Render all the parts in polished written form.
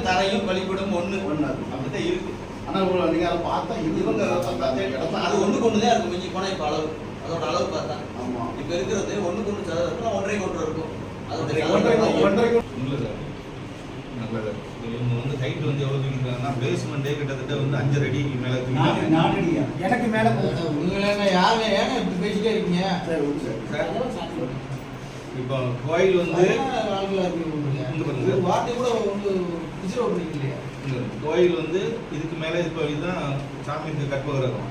தரையும் வழிபடும் ஒண்ணு அப்படித்தான் இருக்கு. ஆனா நீங்க அதை பார்த்தா இவங்க அது ஒண்ணுக்கு ஒண்ணுதான் இருக்கும். மிஞ்சி போனா இப்ப அளவு அதோட அளவு பார்த்தா இப்ப இருக்கிறது ஒண்ணுக்கு ஒண்ணு இருக்கும், 1.5 கொண்டு இருக்கும். அதோட ஹைட் வந்து எவ்வளவு தூக்கிட்டாங்கன்னா பேஸ்மெண்டே கிட்டத்தட்ட வந்து 5 அடிக்கு மேல எனக்கு மேல யாருமே ஏங்க இப்படி பேசிட்டே இருக்கீங்க. இப்போ கோயில் வந்து வார்த்தை கூட கோயில் வந்து இதுக்கு மேல இப்போ இதுதான் சாமி கற்பகிரகம்.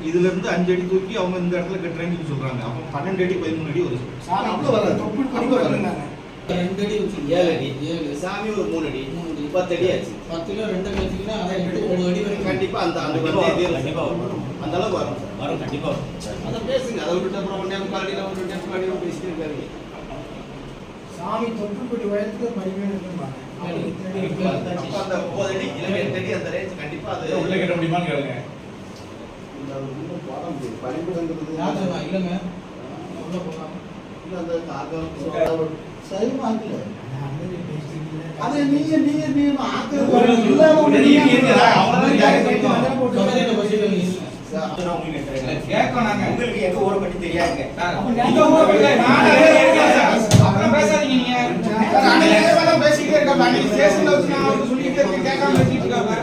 இதுல இருந்து 5 அடி தூக்கி அவங்க இந்த இடத்துல கட்டுறேன்னு சொல்றாங்க. அப்போ 12 அடி 13 அடி வரும். 2 அடி 7 அடி சாமி ஒரு 3 அடி 10 அடி ஆச்சு. 10 கிலோ 2 அடி வச்சுக்கினா 3 அடி வரைக்கும் கண்டிப்பா அந்த கண்டிப்பா அந்த அளவுக்கு வரும் கண்டிப்பா. அதை பேசுங்க. அதை விட்டு அப்புறம் 1 அடியில் பேசிட்டு இருக்காரு. சாமி தொற்றுப்படி வயதுக்கு மறுபடியும் அந்த 9 அடி 8 அடி அந்த ரேஞ்ச் கண்டிப்பா அது உள்ள கட்ட முடியுமான்னு கேளுங்க. இந்த உள்ள போட முடியும். பரிபூரங்கிறது இல்லைங்க. உள்ள போகலாம். இல்ல அந்த காகம் சரிமா இல்ல. அது நீங்க ஆக்கு இல்ல கேட்கணும். நாங்க உங்களுக்கு எங்க ஊரை பத்தி தெரியாதுங்க. நீங்க ஊரை பத்தி நான் பேசாதீங்க. நீங்க பேசிக்கிட்டே இருக்காங்க. ஸ்டேஷன்ல வச்சு நான் சொல்லிட்டே இருக்கேன். கேட்காம பேசிட்டு இருக்காங்க.